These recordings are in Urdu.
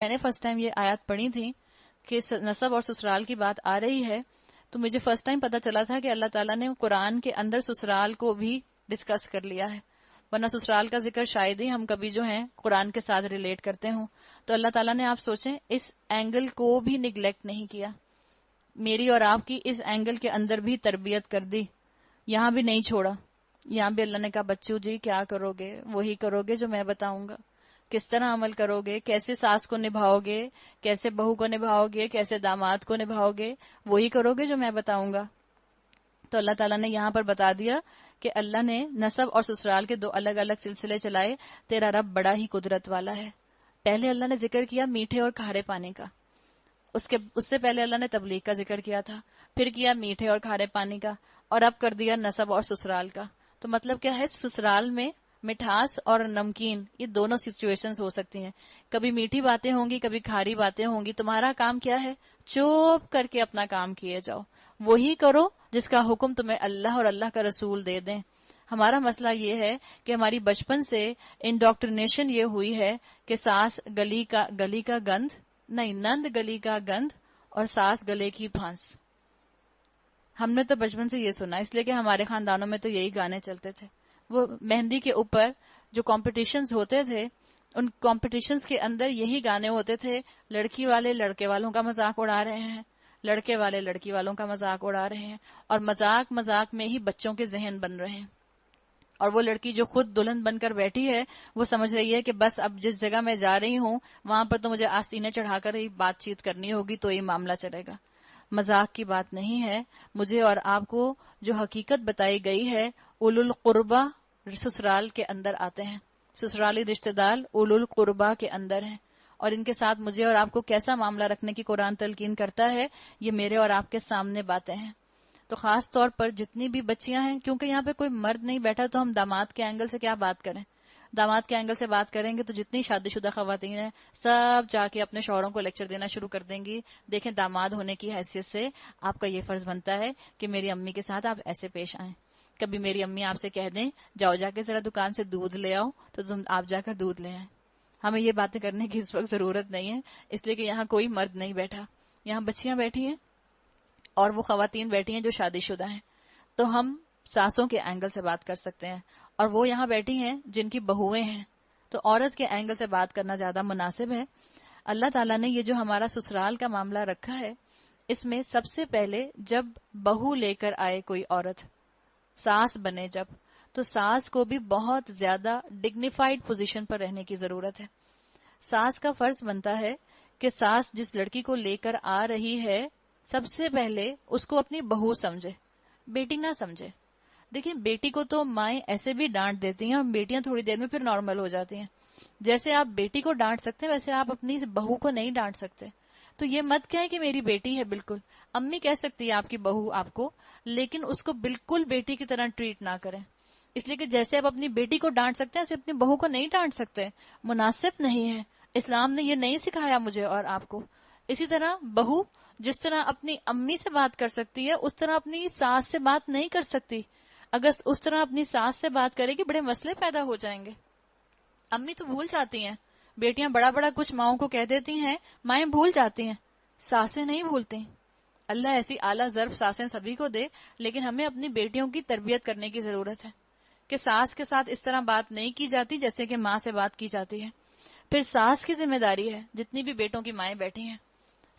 میں نے فرسٹ ٹائم یہ آیات پڑھی تھی کہ نسب اور سسرال کی بات آ رہی ہے، تو مجھے فرسٹ ٹائم پتا چلا تھا کہ اللہ تعالیٰ نے قرآن کے اندر سسرال کو بھی ڈسکس کر لیا ہے، ورنہ سسرال کا ذکر شاید ہی ہم کبھی جو ہیں قرآن کے ساتھ ریلیٹ کرتے ہوں. تو اللہ تعالیٰ نے آپ سوچیں اس اینگل کو بھی نگلیکٹ نہیں کیا، میری اور آپ کی اس اینگل کے اندر بھی تربیت کر دی، یہاں بھی نہیں چھوڑا. یہاں بھی اللہ نے کہا بچوں جی کیا کرو گے، وہی کرو گے جو میں بتاؤں گا، کس طرح عمل کرو گے، کیسے ساس کو نبھاؤ گے، کیسے بہو کو نبھاؤ گے، کیسے داماد کو نبھاؤ گے، وہی کرو گے جو میں بتاؤں گا. تو اللہ تعالیٰ نے یہاں پر بتا دیا کہ اللہ نے نسب اور سسرال کے دو الگ الگ سلسلے چلائے، تیرا رب بڑا ہی قدرت والا ہے. پہلے اللہ نے ذکر کیا میٹھے اور کھارے پانی کا، اس سے پہلے اللہ نے تبلیغ کا ذکر کیا تھا، پھر کیا میٹھے اور کھارے پانی کا، اور اب کر دیا نسب اور سسرال کا. تو مطلب کیا ہے، سسرال میں مٹھاس اور نمکین یہ دونوں سچویشنز ہو سکتی ہیں، کبھی میٹھی باتیں ہوں گی، کبھی کھاری باتیں ہوں گی. تمہارا کام کیا ہے، چپ کر کے اپنا کام کیے جاؤ، وہی کرو جس کا حکم تمہیں اللہ اور اللہ کا رسول دے دیں. ہمارا مسئلہ یہ ہے کہ ہماری بچپن سے انڈاکٹرینیشن یہ ہوئی ہے کہ ساس گلی کا گند نہیں، نند گلی کا گند اور ساس گلے کی پھانس. ہم نے تو بچپن سے یہ سنا، اس لیے کہ ہمارے خاندانوں میں تو یہی گانے چلتے تھے. وہ مہندی کے اوپر جو کمپٹیشنز ہوتے تھے، ان کمپٹیشنز کے اندر یہی گانے ہوتے تھے، لڑکی والے لڑکے والوں کا مذاق اڑا رہے ہیں، لڑکے والے لڑکی والوں کا مذاق اڑا رہے ہیں، اور مذاق میں ہی بچوں کے ذہن بن رہے ہیں. اور وہ لڑکی جو خود دلہن بن کر بیٹھی ہے وہ سمجھ رہی ہے کہ بس اب جس جگہ میں جا رہی ہوں وہاں پر تو مجھے آستینے چڑھا کر ہی بات چیت کرنی ہوگی تو یہ معاملہ چلے گا. مذاق کی بات نہیں ہے. مجھے اور آپ کو جو حقیقت بتائی گئی ہے، اولو القربہ سسرال کے اندر آتے ہیں، سسرالی رشتہ دار اولو القربہ کے اندر ہیں، اور ان کے ساتھ مجھے اور آپ کو کیسا معاملہ رکھنے کی قرآن تلقین کرتا ہے، یہ میرے اور آپ کے سامنے باتیں ہیں. تو خاص طور پر جتنی بھی بچیاں ہیں، کیونکہ یہاں پہ کوئی مرد نہیں بیٹھا تو ہم داماد کے اینگل سے کیا بات کریں. داماد کے اینگل سے بات کریں گے تو جتنی شادی شدہ خواتین ہیں سب جا کے اپنے شوہروں کو لیکچر دینا شروع کر دیں گی. دیکھیں داماد ہونے کی حیثیت سے آپ کا یہ فرض بنتا ہے کہ میری امی کے ساتھ آپ ایسے پیش آئیں. کبھی میری امی آپ سے کہہ دیں جاؤ جا کے ذرا دکان سے دودھ لے آؤ، تو تم آپ جا کر دودھ لے آئیں. ہمیں یہ باتیں کرنے کی اس وقت ضرورت نہیں ہے، اس لیے کہ یہاں کوئی مرد نہیں بیٹھا، یہاں بچیاں بیٹھی ہیں اور وہ خواتین بیٹھی ہیں جو شادی شدہ ہیں. تو ہم ساسوں کے اینگل سے بات کر سکتے ہیں، اور وہ یہاں بیٹھی ہیں جن کی بہویں ہیں، تو عورت کے اینگل سے بات کرنا زیادہ مناسب ہے. اللہ تعالیٰ نے یہ جو ہمارا سسرال کا معاملہ رکھا ہے، اس میں سب سے پہلے جب بہو لے کر آئے کوئی عورت، ساس بنے جب، تو ساس کو بھی بہت زیادہ ڈگنیفائڈ پوزیشن پر رہنے کی ضرورت ہے. ساس کا فرض بنتا ہے کہ ساس جس لڑکی کو لے کر آ رہی ہے سب سے پہلے اس کو اپنی بہو سمجھے، بیٹی نہ سمجھے. دیکھیں بیٹی کو تو مائیں ایسے بھی ڈانٹ دیتی ہیں اور بیٹیاں تھوڑی دیر میں پھر نارمل ہو جاتی ہیں. جیسے آپ بیٹی کو ڈانٹ سکتے ہیں ویسے آپ اپنی بہو کو نہیں ڈانٹ سکتے. تو یہ مت کہیں کہ میری بیٹی ہے، بالکل امی کہہ سکتی ہے آپ کی بہو آپ کو، لیکن اس کو بالکل بیٹی کی طرح ٹریٹ نہ کریں. اس لیے کہ جیسے آپ اپنی بیٹی کو ڈانٹ سکتے ہیں ایسے اپنی بہو کو نہیں ڈانٹ سکتے، مناسب نہیں ہے. اسلام نے یہ نہیں سکھایا مجھے اور آپ کو. اسی طرح بہو جس طرح اپنی امی سے بات کر سکتی ہے اس طرح اپنی ساس سے بات نہیں کر سکتی. اگر اس طرح اپنی ساس سے بات کرے گی بڑے مسئلے پیدا ہو جائیں گے. امی تو بھول جاتی ہیں، بیٹیاں بڑا بڑا کچھ ماؤں کو کہہ دیتی ہیں، مائیں بھول جاتی ہیں، ساسیں نہیں بھولتی. اللہ ایسی اعلیٰ ظرف ساسیں سبھی کو دے، لیکن ہمیں اپنی بیٹیوں کی تربیت کرنے کی ضرورت ہے کہ ساس کے ساتھ اس طرح بات نہیں کی جاتی جیسے کہ ماں سے بات کی جاتی ہے. پھر ساس کی ذمہ داری ہے، جتنی بھی بیٹوں کی مائیں بیٹھی ہیں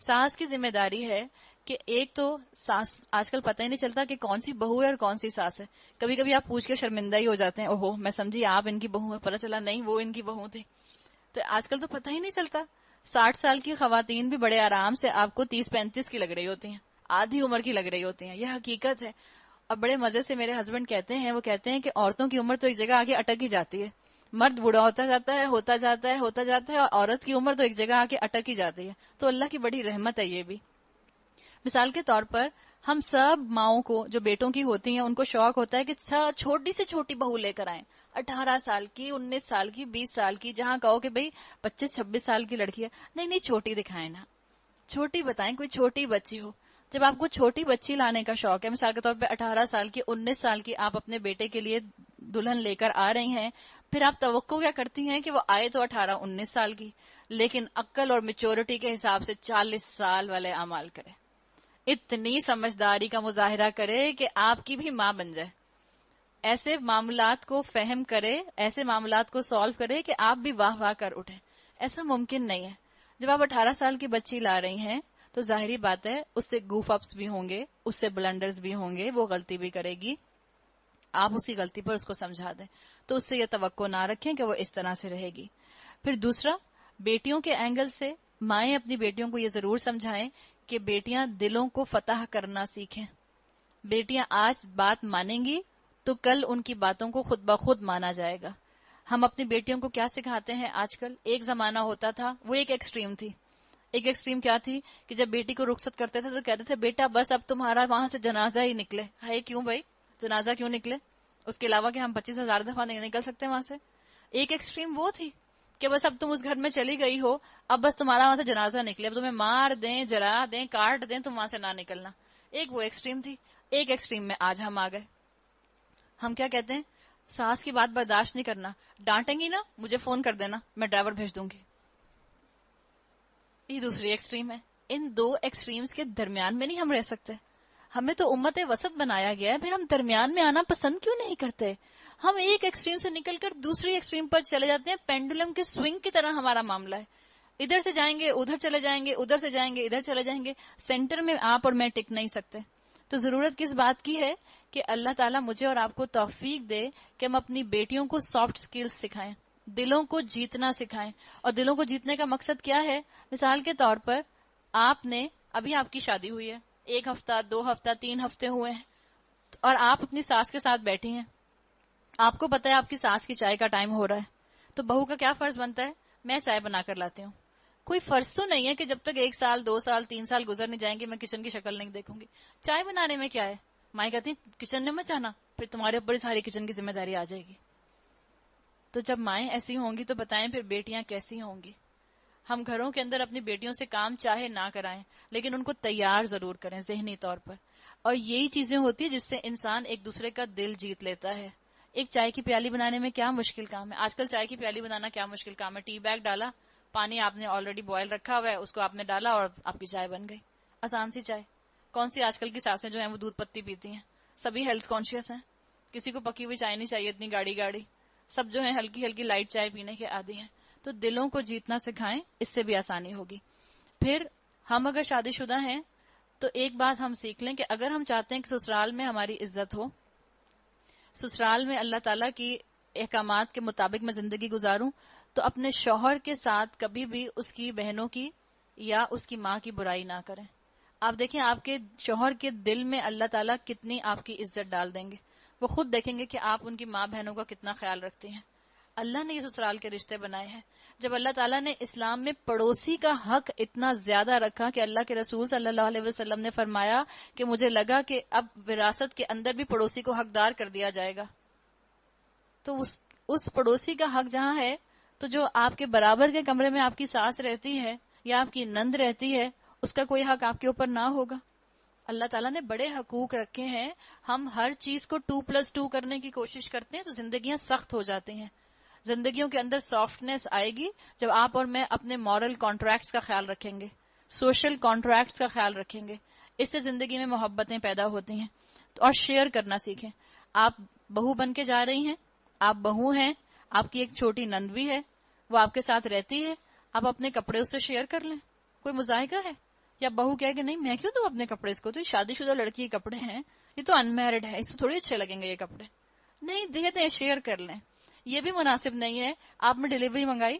ساس کی ذمہ داری ہے کہ ایک تو ساس آج کل پتہ ہی نہیں چلتا کہ کون سی بہو ہے اور کون سی ساس ہے. کبھی کبھی آپ پوچھ کے شرمندہ ہی ہو جاتے ہیں، اوہو میں سمجھی آپ ان کی بہو ہے، پتہ چلا نہیں وہ ان کی بہو تھی. تو آج کل تو پتہ ہی نہیں چلتا. 60 سال کی خواتین بھی بڑے آرام سے آپ کو 30-35 کی لگ رہی ہوتی ہیں، آدھی عمر کی لگ رہی ہوتی ہیں. یہ حقیقت ہے. اور بڑے مزے سے میرے ہسبینڈ کہتے ہیں، وہ کہتے ہیں کہ عورتوں کی عمر تو ایک جگہ آ کے اٹک ہی جاتی ہے. مرد بوڑھا ہوتا جاتا ہے اور عورت کی عمر تو ایک جگہ آ کے اٹک ہی جاتی ہے. تو اللہ کی بڑی رحمت ہے یہ بھی. مثال کے طور پر ہم سب ماؤں کو جو بیٹوں کی ہوتی ہیں ان کو شوق ہوتا ہے کہ چھوٹی سے چھوٹی بہو لے کر آئیں، 18 سال کی، 19 سال کی، 20 سال کی. جہاں کہو کہ بھئی 25-26 سال کی لڑکی ہے، نہیں چھوٹی دکھائیں نا، چھوٹی بتائیں، کوئی چھوٹی بچی ہو. جب آپ کو چھوٹی بچی لانے کا شوق ہے، مثال کے طور پہ 18 سال کی، 19 سال کی آپ اپنے بیٹے کے لیے دلہن لے کر آ رہی ہیں، پھر آپ توقع کیا کرتی ہیں کہ وہ آئے تو 18-19 سال کی. لیکن عقل اور میچورٹی کے حساب سے 40 سال والے اعمال کرے، اتنی سمجھداری کا مظاہرہ کرے کہ آپ کی بھی ماں بن جائے، ایسے معاملات کو فہم کرے، ایسے معاملات کو سالو کرے کہ آپ بھی واہ واہ کر اٹھیں. ایسا ممکن نہیں ہے. جب آپ 18 سال کی بچی لا رہی ہیں تو ظاہری بات ہے اس سے گوف اپس بھی ہوں گے، اس سے بلنڈرز بھی ہوں گے، وہ غلطی بھی کرے گی، آپ اسی غلطی پر اس کو سمجھا دیں. تو اس سے یہ توقع نہ رکھیں کہ وہ اس طرح سے رہے گی. پھر دوسرا، بیٹیوں کے اینگل سے مائیں اپنی بیٹیوں کو یہ ضرور سمجھائیں کہ بیٹیاں دلوں کو فتح کرنا سیکھیں. بیٹیاں آج بات مانیں گی تو کل ان کی باتوں کو خود بخود مانا جائے گا. ہم اپنی بیٹیوں کو کیا سکھاتے ہیں آج کل؟ ایک زمانہ ہوتا تھا، وہ ایک ایکسٹریم تھی. ایک ایکسٹریم کیا تھی کہ جب بیٹی کو رخصت کرتے تھے تو کہتے تھے بیٹا بس اب تمہارا وہاں سے جنازہ ہی نکلے. ہے کیوں بھائی جنازہ کیوں نکلے؟ اس کے علاوہ کہ ہم 25,000 دفعہ نہیں نکل سکتے وہاں سے. ایک ایکسٹریم وہ تھی کہ بس اب تم اس گھر میں چلی گئی ہو، اب بس تمہارا وہاں سے جنازہ نکلے، اب تمہیں مار دیں، جلا دیں، کاٹ دیں، تم وہاں سے نہ نکلنا. ایک وہ ایکسٹریم تھی. ایک ایکسٹریم میں آج ہم آ گئے. ہم کیا کہتے ہیں؟ ساس کی بات برداشت نہیں کرنا، ڈانٹیں گی نا مجھے فون کر دینا، میں ڈرائیور بھیج دوں گی. یہ دوسری ایکسٹریم ہے. ان دو ایکسٹریمز کے درمیان میں نہیں ہم رہ سکتے. ہمیں تو امت وسط بنایا گیا ہے، پھر ہم درمیان میں آنا پسند کیوں نہیں کرتے؟ ہم ایک ایکسٹریم سے نکل کر دوسری ایکسٹریم پر چلے جاتے ہیں. پینڈولم کے سوئنگ کی طرح ہمارا معاملہ ہے. ادھر سے جائیں گے ادھر چلے جائیں گے، ادھر سے جائیں گے ادھر چلے جائیں گے. سینٹر میں آپ اور میں ٹک نہیں سکتے. تو ضرورت کس بات کی ہے کہ اللہ تعالیٰ مجھے اور آپ کو توفیق دے کہ ہم اپنی بیٹیوں کو سافٹ سکلز سکھائیں، دلوں کو جیتنا سکھائیں. اور دلوں کو جیتنے کا مقصد کیا ہے؟ مثال کے طور پر آپ نے ابھی آپ کی شادی ہوئی ہے، 1 ہفتہ 2 ہفتہ 3 ہفتے ہوئے ہیں، اور آپ اپنی ساس کے ساتھ بیٹھی ہیں. آپ کو پتا ہے آپ کی ساس کی چائے کا ٹائم ہو رہا ہے، تو بہو کا کیا فرض بنتا ہے؟ میں چائے بنا کر لاتی ہوں. کوئی فرض تو نہیں ہے کہ جب تک 1 سال 2 سال 3 سال گزر نہیں جائیں گے میں کچن کی شکل نہیں دیکھوں گی. چائے بنانے میں کیا ہے؟ مائیں کہتی ہیں کچن میں مت جانا، پھر تمہارے اوپر ساری کچن کی ذمہ داری آ جائے گی. تو جب مائیں ایسی ہوں گی تو بتائیں پھر بیٹیاں کیسی ہوں گی؟ ہم گھروں کے اندر اپنی بیٹیوں سے کام چاہے نہ کرائیں، لیکن ان کو تیار ضرور کریں ذہنی طور پر. اور یہی چیزیں ہوتی ہیں جس سے انسان ایک دوسرے کا دل جیت لیتا ہے. ایک چائے کی پیالی بنانے میں کیا مشکل کام ہے؟ آج کل چائے کی پیالی بنانا کیا مشکل کام ہے؟ ٹی بیگ ڈالا، پانی آپ نے آلریڈی بوائل رکھا ہوا ہے، اس کو آپ نے ڈالا اور آپ کی چائے بن گئی. آسان سی چائے. کون سی آج کل کی ساسیں جو ہیں وہ دودھ پتی پیتی ہیں؟ سبھی ہیلتھ کانشیس ہیں، کسی کو پکی ہوئی چائے نہیں چاہیے اتنی گاڑی گاڑی. سب جو ہیں ہلکی ہلکی لائٹ چائے پینے کے عادی ہیں. تو دلوں کو جیتنا سکھائیں، اس سے بھی آسانی ہوگی. پھر ہم اگر شادی شدہ ہیں تو ایک بات ہم سیکھ لیں کہ اگر ہم چاہتے ہیں کہ سسرال میں ہماری عزت ہو، سسرال میں اللہ تعالیٰ کی احکامات کے مطابق میں زندگی گزاروں، تو اپنے شوہر کے ساتھ کبھی بھی اس کی بہنوں کی یا اس کی ماں کی برائی نہ کریں. آپ دیکھیں آپ کے شوہر کے دل میں اللہ تعالیٰ کتنی آپ کی عزت ڈال دیں گے. وہ خود دیکھیں گے کہ آپ ان کی ماں بہنوں کا کتنا خیال رکھتے ہیں. اللہ نے یہ سسرال کے رشتے بنائے ہیں. جب اللہ تعالیٰ نے اسلام میں پڑوسی کا حق اتنا زیادہ رکھا کہ اللہ کے رسول صلی اللہ علیہ وسلم نے فرمایا کہ مجھے لگا کہ اب وراثت کے اندر بھی پڑوسی کو حقدار کر دیا جائے گا. تو اس پڑوسی کا حق جہاں ہے تو جو آپ کے برابر کے کمرے میں آپ کی ساس رہتی ہے یا آپ کی نند رہتی ہے، اس کا کوئی حق آپ کے اوپر نہ ہوگا. اللہ تعالیٰ نے بڑے حقوق رکھے ہیں. ہم ہر چیز کو 2+2 کرنے کی کوشش کرتے ہیں تو زندگیاں سخت ہو جاتی ہیں. زندگیوں کے اندر سافٹنس آئے گی جب آپ اور میں اپنے مورل کانٹریکٹس کا خیال رکھیں گے، سوشل کانٹریکٹس کا خیال رکھیں گے. اس سے زندگی میں محبتیں پیدا ہوتی ہیں. اور شیئر کرنا سیکھیں. آپ بہو بن کے جا رہی ہیں، آپ بہو ہیں، آپ کی ایک چھوٹی نند بھی ہے، وہ آپ کے ساتھ رہتی ہے، آپ اپنے کپڑے اس سے شیئر کر لیں. کوئی مذائقہ ہے؟ یا بہو کہے کہ نہیں میں کیوں دوں اپنے کپڑے اس کو، تو یہ شادی شدہ لڑکی کے کپڑے ہیں، یہ تو انمیرڈ ہے، اس کو تھوڑی اچھے لگیں گے یہ کپڑے. نہیں دے دیں، شیئر کر لیں. یہ بھی مناسب نہیں ہے آپ نے ڈیلیوری منگائی،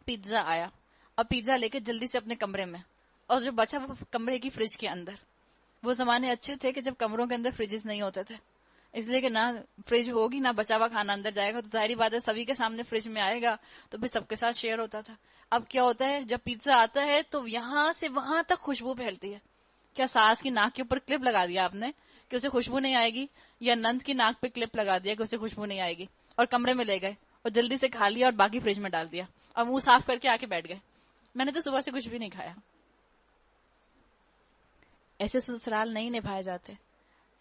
پیزا آیا اور پیزا لے کے جلدی سے اپنے کمرے میں، اور جو بچا وہ کمرے کی فریج کے اندر. وہ زمانے اچھے تھے کہ جب کمروں کے اندر فریجز نہیں ہوتے تھے، اس لیے کہ نہ فریج ہوگی نہ بچا ہوا کھانا اندر جائے گا، تو ظاہری بات ہے سبھی کے سامنے فریج میں آئے گا تو پھر سب کے ساتھ شیئر ہوتا تھا. اب کیا ہوتا ہے جب پیزا آتا ہے تو یہاں سے وہاں تک خوشبو پھیلتی ہے. کیا ساس کی ناک کے اوپر کلپ لگا دیا آپ نے کہ اسے خوشبو نہیں آئے گی، یا نند کی ناک پہ کلپ لگا دیا کہ اسے خوشبو نہیں آئے گی، اور کمرے میں لے گئے اور جلدی سے کھا لیا اور باقی فریج میں ڈال دیا اور منہ صاف کر کے آ کے بیٹھ گئے، میں نے تو صبح سے کچھ بھی نہیں کھایا. ایسے سسرال نہیں نبھائے جاتے.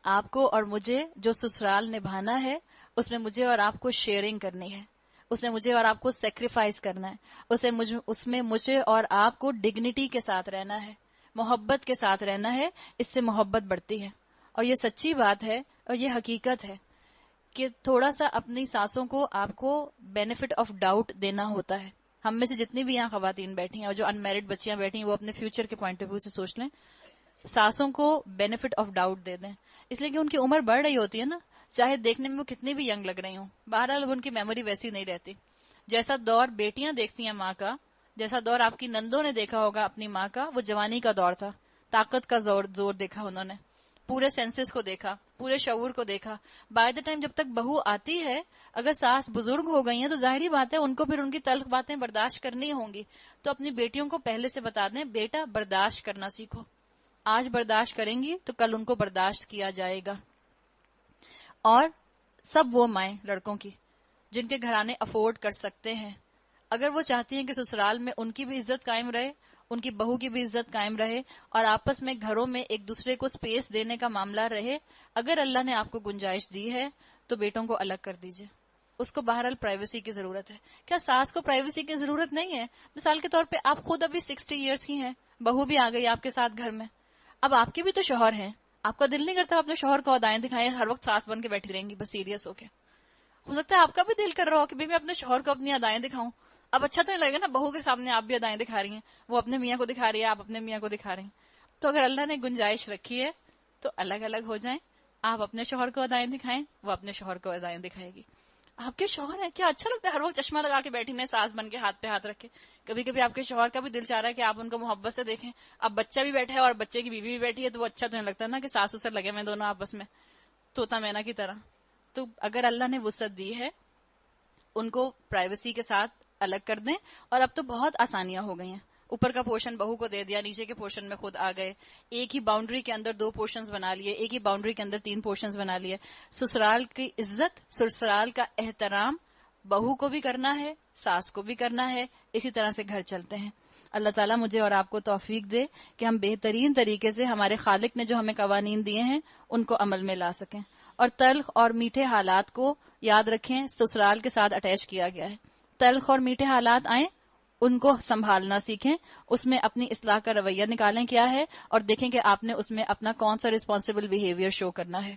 آپ کو اور مجھے جو سسرال نبھانا ہے اس میں مجھے اور آپ کو شیئرنگ کرنی ہے. اس نے مجھے اور آپ کو سیکریفائز کرنا ہے، اس میں مجھے اور آپ کو ڈگنیٹی کے ساتھ رہنا ہے، محبت کے ساتھ رہنا ہے، اس سے محبت بڑھتی ہے۔ اور یہ سچی بات ہے اور یہ حقیقت ہے کہ تھوڑا سا اپنی ساسوں کو آپ کو بینیفٹ آف ڈاؤٹ دینا ہوتا ہے۔ ہم میں سے جتنی بھی یہاں خواتین بیٹھی ہیں اور جو ان میرڈ بچیاں بیٹھی ہیں وہ اپنے فیوچر کے پوائنٹ آف ویو سے سوچ لیں، ساسوں کو بینیفٹ آف ڈاؤٹ دے دیں، اس لیے کہ ان کی عمر بڑھ رہی ہوتی ہے نا، چاہے دیکھنے میں وہ کتنی بھی ینگ لگ رہی ہوں، بہرحال ان کی میموری ویسی نہیں رہتی۔ جیسا دور بیٹیاں دیکھتی ہیں ماں کا، جیسا دور آپ کی نندوں نے دیکھا ہوگا اپنی ماں کا، وہ جوانی کا دور تھا، طاقت کا زور دیکھا انہوں نے، پورے سینسز کو دیکھا، پورے شعور کو دیکھا۔ بائی دا ٹائم جب تک بہو آتی ہے، اگر ساس بزرگ ہو گئی ہیں تو ظاہری بات ہے ان کو پھر ان کی تلخ باتیں برداشت کرنی ہوں گی، تو اپنی بیٹیوں کو پہلے سے بتا دیں، بیٹا برداشت کرنا سیکھو، آج برداشت کریں گی تو کل ان کو برداشت کیا جائے گا۔ اور سب وہ مائیں لڑکوں کی جن کے گھرانے افورڈ کر سکتے ہیں، اگر وہ چاہتی ہیں کہ سسرال میں ان کی بھی عزت قائم رہے، ان کی بہو کی بھی عزت قائم رہے، اور آپس میں گھروں میں ایک دوسرے کو سپیس دینے کا معاملہ رہے، اگر اللہ نے آپ کو گنجائش دی ہے تو بیٹوں کو الگ کر دیجئے۔ اس کو بہرحال پرائیویسی کی ضرورت ہے۔ کیا ساس کو پرائیویسی کی ضرورت نہیں ہے؟ مثال کے طور پہ آپ خود ابھی 60 ایئرس کی ہیں، بہو بھی آ گئی آپ کے ساتھ گھر میں، اب آپ کے بھی تو شوہر ہیں، آپ کا دل نہیں کرتا اپنے شوہر کو ادائیں دکھائیں، ہر وقت ساس بن کے بیٹھی رہیں گی بس سیریس ہو کے؟ ہو سکتا ہے آپ کا بھی دل کر رہا ہو کہ میں اپنے شوہر کو اپنی ادائیں دکھاؤں۔ اب اچھا تو نہیں لگے نا بہو کے سامنے آپ بھی ادائیں دکھا رہی ہیں، وہ اپنے میاں کو دکھا رہی ہے، آپ اپنے میاں کو دکھا رہی ہیں۔ تو اگر اللہ نے گنجائش رکھی ہے تو الگ الگ ہو جائیں، آپ اپنے شوہر کو ادائیں دکھائیں، وہ اپنے شوہر کو ادائیں دکھائے گی۔ آپ کے شوہر ہیں، کیا اچھا لگتا ہے ہر وقت چشمہ لگا کے بیٹھی نے ساس بن کے ہاتھ پہ ہاتھ رکھے؟ کبھی کبھی آپ کے شوہر کا بھی دل چاہ رہا ہے کہ آپ ان کو محبت سے دیکھیں۔ اب بچہ بھی بیٹھا ہے اور بچے کی بیوی بھی بیٹھی ہے تو وہ اچھا تو نہیں لگتا نا کہ ساس سسر لگے ہوئے دونوں آپس میں طوطا مینا کی طرح۔ تو اگر اللہ نے وسعت دی ہے ان کو پرائیویسی کے ساتھ الگ کر دیں، اور اب تو بہت آسانیاں ہو گئی ہیں، اوپر کا پورشن بہو کو دے دیا، نیچے کے پورشن میں خود آ گئے، ایک ہی باؤنڈری کے اندر 2 پورشنز بنا لیے، ایک ہی باؤنڈری کے اندر 3 پورشنز بنا لیے۔ سسرال کی عزت، سسرال کا احترام بہو کو بھی کرنا ہے، ساس کو بھی کرنا ہے، اسی طرح سے گھر چلتے ہیں۔ اللہ تعالیٰ مجھے اور آپ کو توفیق دے کہ ہم بہترین طریقے سے ہمارے خالق نے جو ہمیں قوانین دیے ہیں ان کو عمل میں لا سکیں، اور تلخ اور میٹھے حالات کو یاد رکھیں، سسرال کے ساتھ اٹیچ کیا گیا ہے۔ تلخ اور میٹھے حالات آئیں، ان کو سنبھالنا سیکھیں، اس میں اپنی اصلاح کا رویہ نکالیں کیا ہے، اور دیکھیں کہ آپ نے اس میں اپنا کون سا ریسپانسبل بیہیویئر شو کرنا ہے۔